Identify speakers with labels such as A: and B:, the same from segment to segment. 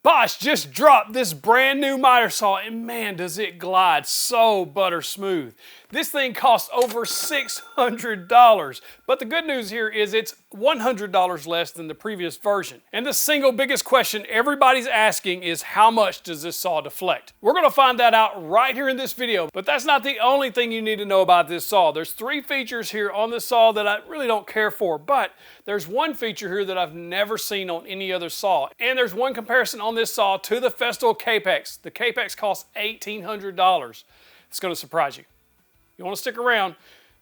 A: Bosch just dropped this brand new miter saw, and man, does it glide so butter smooth. This thing costs over $600, but the good news here is it's $100 less than the previous version. And the single biggest question everybody's asking is, how much does this saw deflect? We're gonna find that out right here in this video, but that's not the only thing you need to know about this saw. There's 3 features here on this saw that I really don't care for, but there's one feature here that I've never seen on any other saw. And there's one comparison on this saw to the Festool Capex. The Capex costs $1,800. It's gonna surprise you. You want to stick around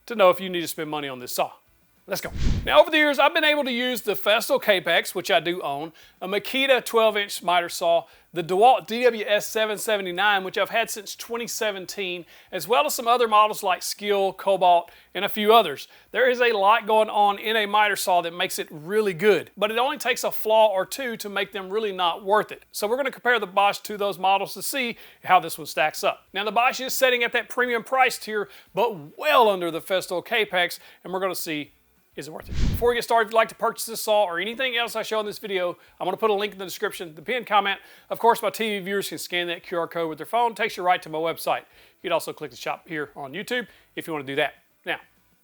A: to know if you need to spend money on this saw. Let's go. Now, over the years, I've been able to use the Festool Capex, which I do own, a Makita 12-inch miter saw, the DeWalt DWS 779, which I've had since 2017, as well as some other models like Skill, Cobalt, and a few others. There is a lot going on in a miter saw that makes it really good, but it only takes a flaw or two to make them really not worth it. So we're going to compare the Bosch to those models to see how this one stacks up. Now, the Bosch is setting at that premium price tier, but well under the Festool Capex, and we're going to see, is it worth it? Before we get started, if you'd like to purchase this saw or anything else I show in this video, I'm gonna put a link in the description, the pinned comment. Of course, my TV viewers can scan that QR code with their phone. It takes you right to my website. You can also click the shop here on YouTube if you wanna do that. Now,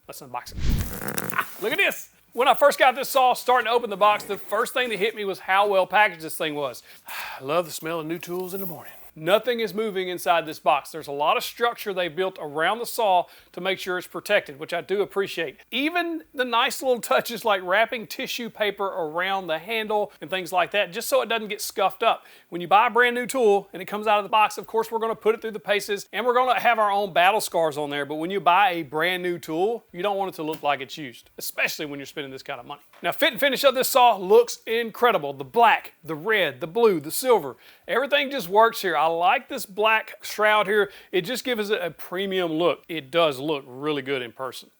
A: let's unbox it. Look at this. When I first got this saw, starting to open the box, the first thing that hit me was how well packaged this thing was. I love the smell of new tools in the morning. Nothing is moving inside this box. There's a lot of structure they built around the saw to make sure it's protected, which I do appreciate. Even the nice little touches like wrapping tissue paper around the handle and things like that, just so it doesn't get scuffed up. When you buy a brand new tool and it comes out of the box, of course, we're gonna put it through the paces and we're gonna have our own battle scars on there. But when you buy a brand new tool, you don't want it to look like it's used, especially when you're spending this kind of money. Now, fit and finish of this saw looks incredible. The black, the red, the blue, the silver, everything just works here. I like this black shroud here. It just gives it a premium look. It does look really good in person.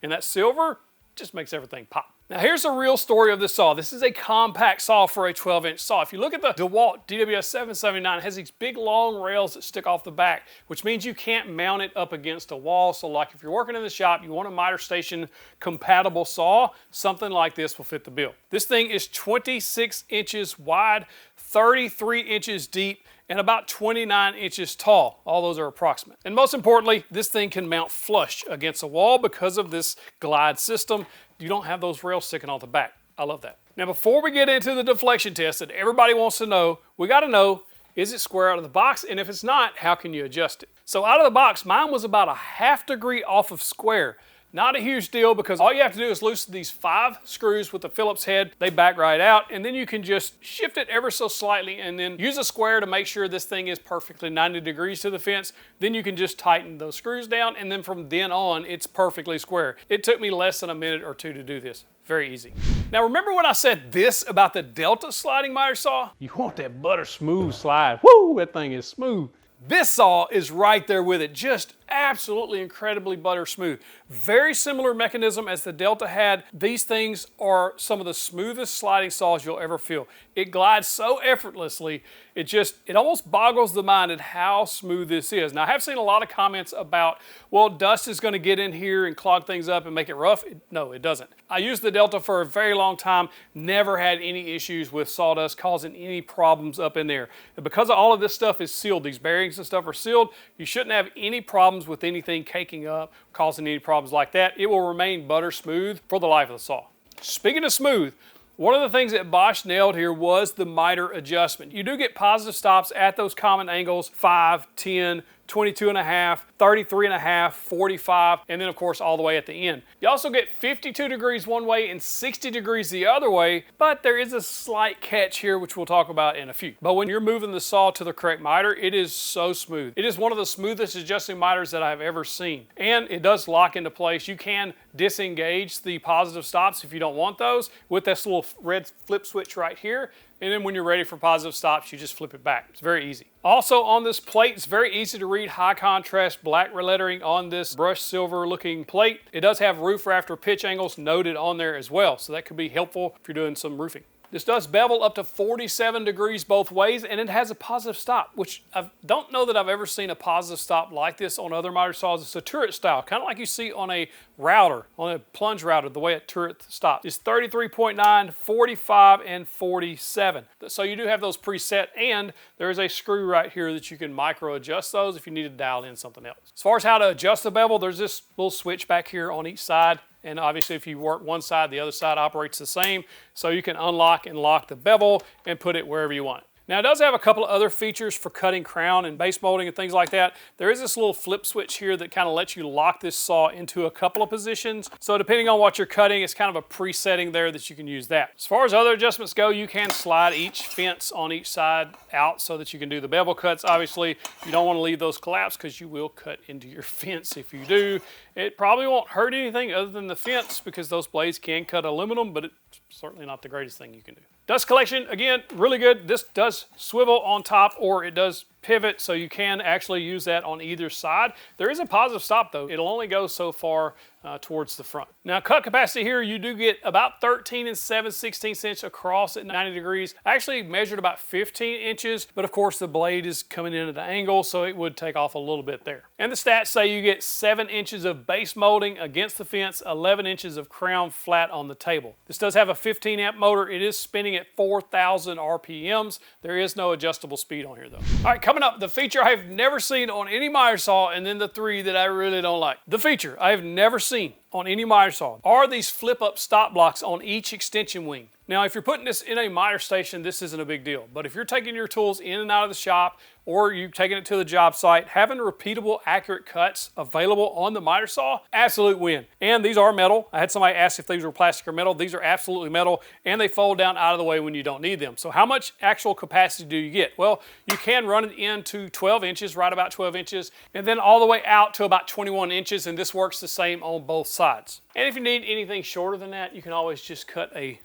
A: And that silver just makes everything pop. Now, here's the real story of this saw. This is a compact saw for a 12-inch saw. If you look at the DeWalt DWS 779, it has these big long rails that stick off the back, which means you can't mount it up against a wall. So like if you're working in the shop, you want a miter station compatible saw, something like this will fit the bill. This thing is 26 inches wide, 33 inches deep, and about 29 inches tall. All those are approximate. And most importantly, this thing can mount flush against a wall because of this glide system. You don't have those rails sticking off the back. I love that. Now, before we get into the deflection test that everybody wants to know, we gotta know, is it square out of the box? And if it's not, how can you adjust it? So out of the box, mine was about a ½ degree off of square. Not a huge deal because all you have to do is loosen these 5 screws with the Phillips head. They back right out, and then you can just shift it ever so slightly and then use a square to make sure this thing is perfectly 90 degrees to the fence. Then you can just tighten those screws down, and then from then on, it's perfectly square. It took me less than a minute or two to do this. Very easy. Now, remember when I said this about the Delta sliding miter saw? You want that butter smooth slide. Woo, that thing is smooth. This saw is right there with it, just absolutely incredibly butter smooth. Very similar mechanism as the Delta had. These things are some of the smoothest sliding saws you'll ever feel. It glides so effortlessly, it almost boggles the mind at how smooth this is. Now, I have seen a lot of comments about, well, dust is gonna get in here and clog things up and make it rough. No, it doesn't. I used the Delta for a very long time, never had any issues with sawdust causing any problems up in there. And because all of this stuff is sealed, these bearings and stuff are sealed, you shouldn't have any problems with anything caking up, causing any problems like that. It will remain butter smooth for the life of the saw. Speaking of smooth, one of the things that Bosch nailed here was the miter adjustment. You do get positive stops at those common angles, 5, 10, 22.5, 33.5, 45, and then of course all the way at the end. You also get 52 degrees one way and 60 degrees the other way, but there is a slight catch here which we'll talk about in a few. But when you're moving the saw to the correct miter, it is so smooth. It is one of the smoothest adjusting miters that I've ever seen. And it does lock into place. You can disengage the positive stops if you don't want those with this little red flip switch right here. And then when you're ready for positive stops, you just flip it back. It's very easy. Also on this plate, it's very easy to read high contrast black lettering on this brushed silver looking plate. It does have roof rafter pitch angles noted on there as well, so that could be helpful if you're doing some roofing. This does bevel up to 47 degrees both ways, and it has a positive stop, which I don't know that I've ever seen a positive stop like this on other miter saws. It's a turret style, kind of like you see on a router, on a plunge router, the way a turret stops. It's 33.9, 45, and 47. So you do have those preset, and there is a screw right here that you can micro adjust those if you need to dial in something else. As far as how to adjust the bevel, there's this little switch back here on each side. And obviously if you work one side, the other side operates the same. So you can unlock and lock the bevel and put it wherever you want it. Now it does have a couple of other features for cutting crown and base molding and things like that. There is this little flip switch here that kind of lets you lock this saw into a couple of positions. So depending on what you're cutting, it's kind of a presetting there that you can use that. As far as other adjustments go, you can slide each fence on each side out so that you can do the bevel cuts. Obviously, you don't want to leave those collapsed because you will cut into your fence if you do. It probably won't hurt anything other than the fence because those blades can cut aluminum, but it's certainly not the greatest thing you can do. Dust collection, again, really good. This does swivel on top, or it does pivot, so you can actually use that on either side. There is a positive stop though. It'll only go so far towards the front. Now cut capacity here, you do get about 13 7/16 inches across at 90 degrees. I actually measured about 15 inches, but of course the blade is coming in at an angle, so it would take off a little bit there. And the stats say you get 7 inches of base molding against the fence, 11 inches of crown flat on the table. This does have a 15 amp motor. It is spinning at 4,000 RPMs. There is no adjustable speed on here though. All right, coming up, the feature I've never seen on any miter saw, and then the three that I really don't like. The feature I've never seen on any miter saw are these flip-up stop blocks on each extension wing. Now, if you're putting this in a miter station, this isn't a big deal. But if you're taking your tools in and out of the shop, or you're taking it to the job site, having repeatable, accurate cuts available on the miter saw, absolute win. And these are metal. I had somebody ask if these were plastic or metal. These are absolutely metal, and they fold down out of the way when you don't need them. So how much actual capacity do you get? Well, you can run it into 12 inches, right about 12 inches, and then all the way out to about 21 inches, and this works the same on both sides. And if you need anything shorter than that, you can always just cut a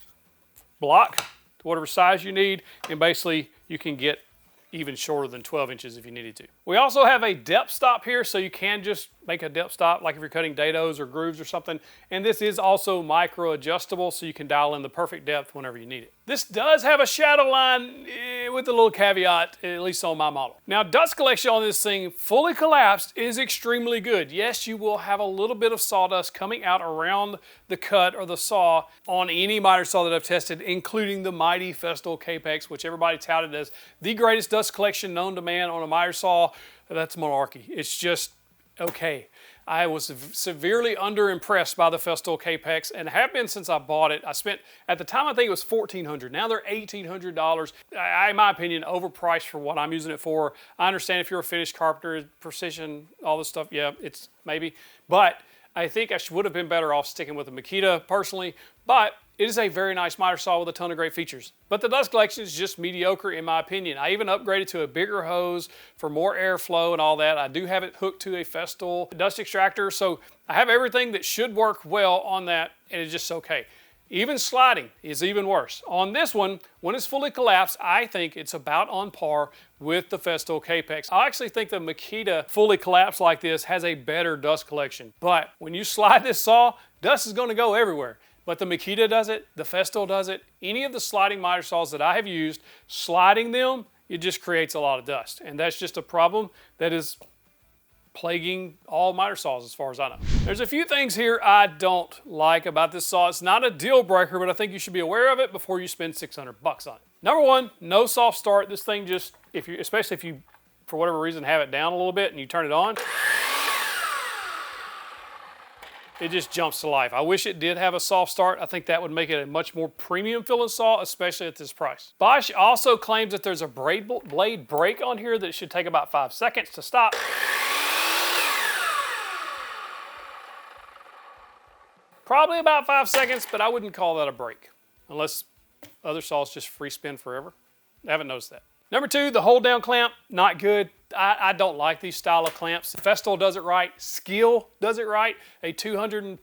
A: block to whatever size you need, and basically you can get even shorter than 12 inches if you needed to. We also have a depth stop here, so you can just make a depth stop like if you're cutting dados or grooves or something. And this is also micro adjustable, so you can dial in the perfect depth whenever you need it. This does have a shadow line with a little caveat, at least on my model. Now, dust collection on this thing fully collapsed is extremely good. Yes, you will have a little bit of sawdust coming out around the cut or the saw on any miter saw that I've tested, including the mighty Festool Capex, which everybody touted as the greatest dust collection known to man on a miter saw. That's malarkey. It's just okay. I was severely underimpressed by the Festool Capex and have been since I bought it. I spent, at the time I think it was $1,400. Now they're $1,800. In my opinion, overpriced for what I'm using it for. I understand if you're a finished carpenter, precision, all this stuff, yeah, it's maybe. But I think I would have been better off sticking with the Makita personally. But it is a very nice miter saw with a ton of great features. But the dust collection is just mediocre in my opinion. I even upgraded to a bigger hose for more airflow and all that. I do have it hooked to a Festool dust extractor, so I have everything that should work well on that, and it's just okay. Even sliding is even worse. On this one, when it's fully collapsed, I think it's about on par with the Festool Capex. I actually think the Makita fully collapsed like this has a better dust collection. But when you slide this saw, dust is going to go everywhere. But the Makita does it, the Festool does it. Any of the sliding miter saws that I have used, sliding them, it just creates a lot of dust. And that's just a problem that is plaguing all miter saws as far as I know. There's a few things here I don't like about this saw. It's not a deal breaker, but I think you should be aware of it before you spend 600 bucks on it. Number one, no soft start. This thing just, especially if you, for whatever reason, have it down a little bit and you turn it on, it just jumps to life. I wish it did have a soft start. I think that would make it a much more premium feeling saw, especially at this price. Bosch also claims that there's a blade break on here that should take about 5 seconds to stop. Probably about 5 seconds, but I wouldn't call that a break, unless other saws just free spin forever. I haven't noticed that. Number two, the hold down clamp, not good. I don't like these style of clamps. Festool does it right. Skil does it right. A $229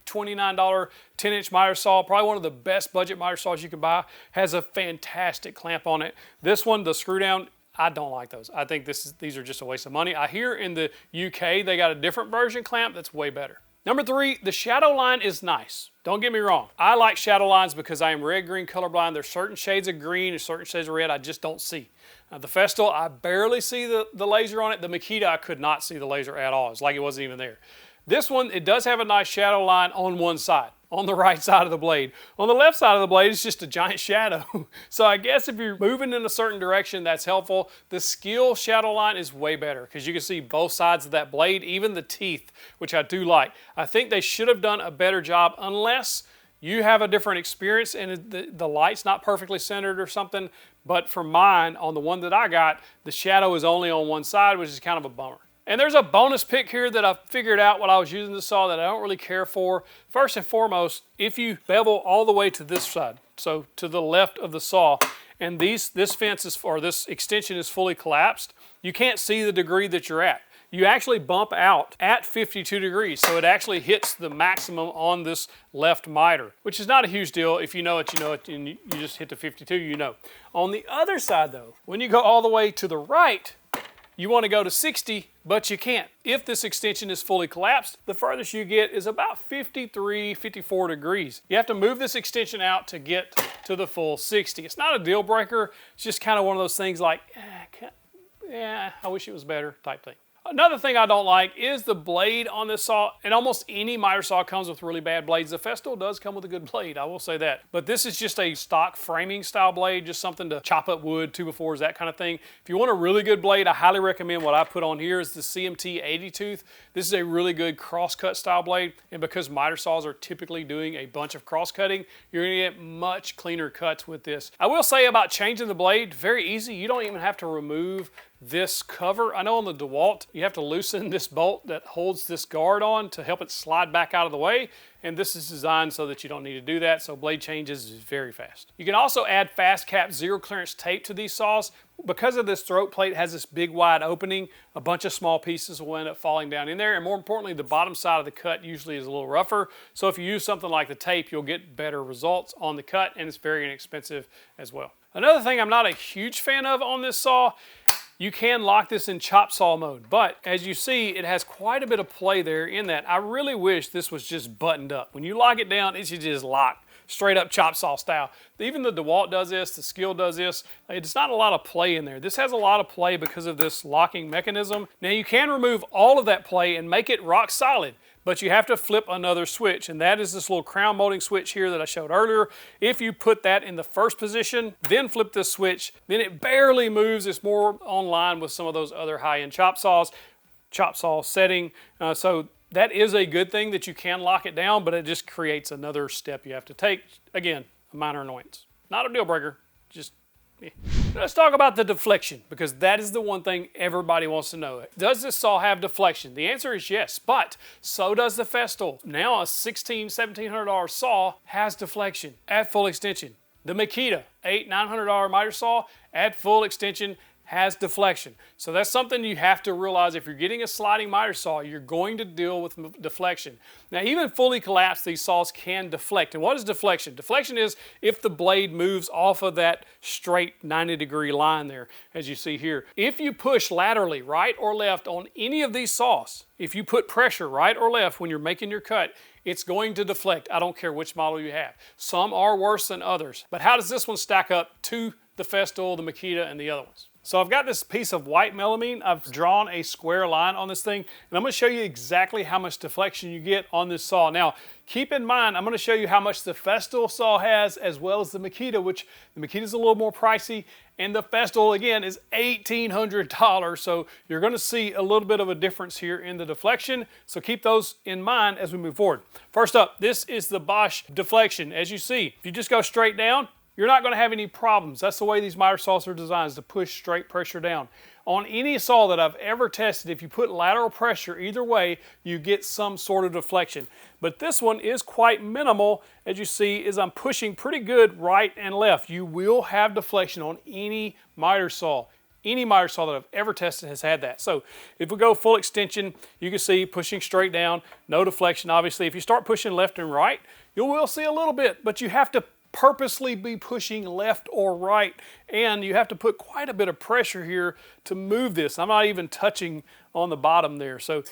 A: 10-inch miter saw, probably one of the best budget miter saws you can buy, has a fantastic clamp on it. This one, the screw down, I don't like those. I think these are just a waste of money. I hear in the UK they got a different version clamp that's way better. Number 3, the shadow line is nice. Don't get me wrong. I like shadow lines because I am red-green colorblind. There's certain shades of green and certain shades of red I just don't see. The Festool, I barely see the laser on it. The Makita, I could not see the laser at all. It's like it wasn't even there. This one, it does have a nice shadow line on one side, on the right side of the blade. On the left side of the blade, it's just a giant shadow. So I guess if you're moving in a certain direction, that's helpful. The Skill shadow line is way better because you can see both sides of that blade, even the teeth, which I do like. I think they should have done a better job unless you have a different experience and the light's not perfectly centered or something. But for mine, on the one that I got, the shadow is only on one side, which is kind of a bummer. And there's a bonus pick here that I figured out while I was using the saw that I don't really care for. First and foremost, if you bevel all the way to this side, so to the left of the saw, and this fence is, or this extension is fully collapsed, you can't see the degree that you're at. You actually bump out at 52 degrees, so it actually hits the maximum on this left miter, which is not a huge deal. If you know it, you know it, and you just hit the 52, you know. On the other side though, when you go all the way to the right, you want to go to 60, but you can't. If this extension is fully collapsed, the furthest you get is about 53, 54 degrees. You have to move this extension out to get to the full 60. It's not a deal breaker. It's just kind of one of those things like, I wish it was better type thing. Another thing I don't like is the blade on this saw, and almost any miter saw comes with really bad blades. The Festool does come with a good blade, I will say that. But this is just a stock framing style blade, just something to chop up wood, 2x4s, that kind of thing. If you want a really good blade, I highly recommend what I put on here is the CMT 80 tooth. This is a really good cross-cut style blade, and because miter saws are typically doing a bunch of cross-cutting, you're gonna get much cleaner cuts with this. I will say about changing the blade, very easy. You don't even have to remove this cover. I know on the DeWalt, you have to loosen this bolt that holds this guard on to help it slide back out of the way. And this is designed so that you don't need to do that. So blade changes is very fast. You can also add fast cap zero clearance tape to these saws. Because of this throat plate has this big wide opening, a bunch of small pieces will end up falling down in there. And more importantly, the bottom side of the cut usually is a little rougher. So if you use something like the tape, you'll get better results on the cut, and it's very inexpensive as well. Another thing I'm not a huge fan of on this saw, you can lock this in chop saw mode, but as you see, it has quite a bit of play there in that. I really wish this was just buttoned up. When you lock it down, it should just lock straight up chop saw style. Even the DeWalt does this, the Skill does this. It's not a lot of play in there. This has a lot of play because of this locking mechanism. Now you can remove all of that play and make it rock solid, but you have to flip another switch, and that is this little crown molding switch here that I showed earlier. If you put that in the first position, then flip this switch, then it barely moves. It's more on line with some of those other high-end chop saw setting. So that is a good thing that you can lock it down, but it just creates another step you have to take. Again, a minor annoyance. Not a deal breaker, just Let's talk about the deflection, because that is the one thing everybody wants to know. Does this saw have deflection? The answer is yes, but so does the Festool. Now a $1,600, $1,700 saw has deflection at full extension. The Makita, $800, $900 miter saw at full extension has deflection. So that's something you have to realize. If you're getting a sliding miter saw, you're going to deal with deflection. Now, even fully collapsed, these saws can deflect. And what is deflection? Deflection is if the blade moves off of that straight 90-degree line there, as you see here. If you push laterally, right or left, on any of these saws, if you put pressure right or left when you're making your cut, it's going to deflect. I don't care which model you have. Some are worse than others. But how does this one stack up to the Festool, the Makita, and the other ones? So I've got this piece of white melamine. I've drawn a square line on this thing, and I'm going to show you exactly how much deflection you get on this saw. Now, keep in mind, I'm going to show you how much the Festool saw has as well as the Makita, which the Makita is a little more pricey, and the Festool, again, is $1,800. So you're going to see a little bit of a difference here in the deflection. So keep those in mind as we move forward. First up, this is the Bosch deflection. As you see, if you just go straight down, you're not going to have any problems. That's the way these miter saws are designed, is to push straight pressure down. On any saw that I've ever tested, if you put lateral pressure either way, you get some sort of deflection. But this one is quite minimal. As you see, as I'm pushing pretty good right and left, you will have deflection on any miter saw. Any miter saw that I've ever tested has had that. So if we go full extension, you can see pushing straight down, no deflection. Obviously, if you start pushing left and right, you will see a little bit, but you have to purposely be pushing left or right, and you have to put quite a bit of pressure here to move this. I'm not even touching on the bottom there. So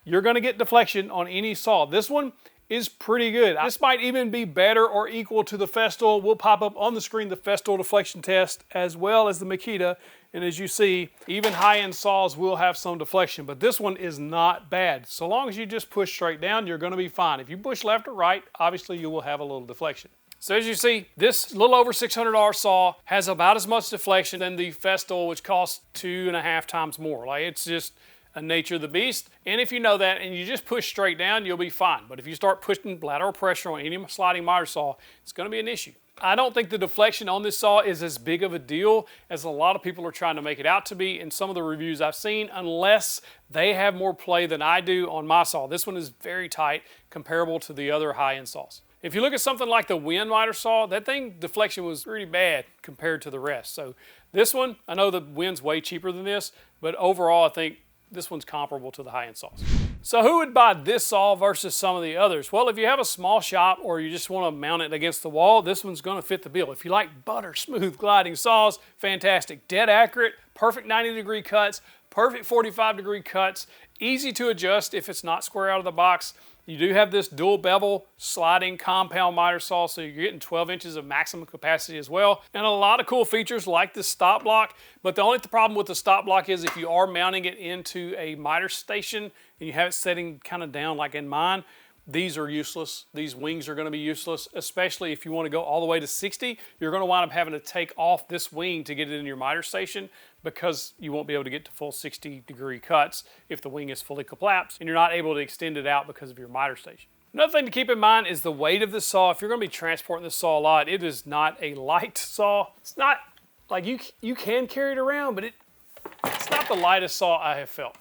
A: you're gonna get deflection on any saw. This one is pretty good. This might even be better or equal to the Festool. We'll pop up on the screen the Festool deflection test as well as the Makita. And as you see, even high-end saws will have some deflection, but this one is not bad. So long as you just push straight down, you're gonna be fine. If you push left or right, obviously you will have a little deflection. So as you see, this little over $600 saw has about as much deflection than the Festool, which costs 2.5 times more. Like, it's just a nature of the beast. And if you know that and you just push straight down, you'll be fine. But if you start pushing lateral pressure on any sliding miter saw, it's gonna be an issue. I don't think the deflection on this saw is as big of a deal as a lot of people are trying to make it out to be in some of the reviews I've seen, unless they have more play than I do on my saw. This one is very tight, comparable to the other high-end saws. If you look at something like the Wind miter saw, that thing, deflection was pretty bad compared to the rest. So this one, I know the Wind's way cheaper than this, but overall I think this one's comparable to the high-end saws. So who would buy this saw versus some of the others? Well, if you have a small shop or you just want to mount it against the wall, this one's going to fit the bill. If you like butter smooth gliding saws, fantastic. Dead accurate, perfect 90-degree cuts, perfect 45-degree cuts, easy to adjust if it's not square out of the box. You do have this dual bevel sliding compound miter saw, so you're getting 12 inches of maximum capacity as well. And a lot of cool features like this stop block, but the only problem with the stop block is if you are mounting it into a miter station and you have it setting kind of down like in mine, these are useless. These wings are going to be useless, especially if you want to go all the way to 60. You're going to wind up having to take off this wing to get it in your miter station because you won't be able to get to full 60-degree cuts if the wing is fully collapsed and you're not able to extend it out because of your miter station. Another thing to keep in mind is the weight of this saw. If you're going to be transporting this saw a lot, it is not a light saw. It's not like you can carry it around, but it's not the lightest saw I have felt.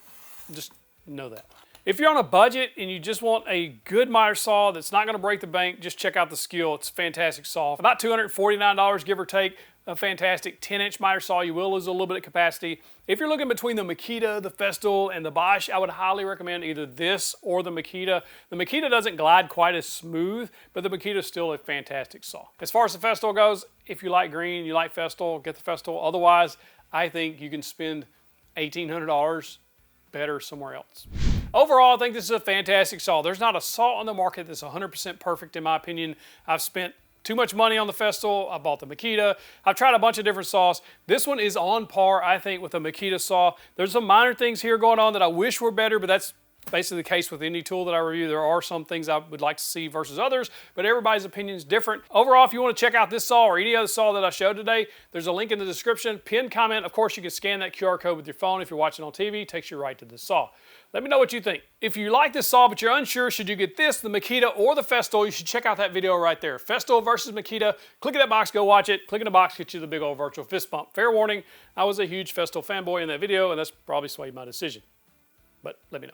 A: Just know that. If you're on a budget and you just want a good miter saw that's not going to break the bank, just check out the Skill. It's a fantastic saw. About $249, give or take. A fantastic 10-inch miter saw. You will lose a little bit of capacity. If you're looking between the Makita, the Festool, and the Bosch, I would highly recommend either this or the Makita. The Makita doesn't glide quite as smooth, but the Makita is still a fantastic saw. As far as the Festool goes, if you like green, you like Festool, get the Festool. Otherwise, I think you can spend $1,800 better somewhere else. Overall, I think this is a fantastic saw. There's not a saw on the market that's 100% perfect in my opinion. I've spent too much money on the Festool. I bought the Makita. I've tried a bunch of different saws. This one is on par, I think, with the Makita saw. There's some minor things here going on that I wish were better, but that's basically the case with any tool that I review. There are some things I would like to see versus others, but everybody's opinion is different. Overall, if you want to check out this saw or any other saw that I showed today, there's a link in the description. Pinned comment. Of course, you can scan that QR code with your phone if you're watching on TV. It takes you right to the saw. Let me know what you think. If you like this saw but you're unsure, should you get this, the Makita, or the Festool, you should check out that video right there. Festool versus Makita. Click in that box, go watch it. Click in the box, get you the big old virtual fist bump. Fair warning, I was a huge Festool fanboy in that video, and that's probably swayed my decision. But let me know.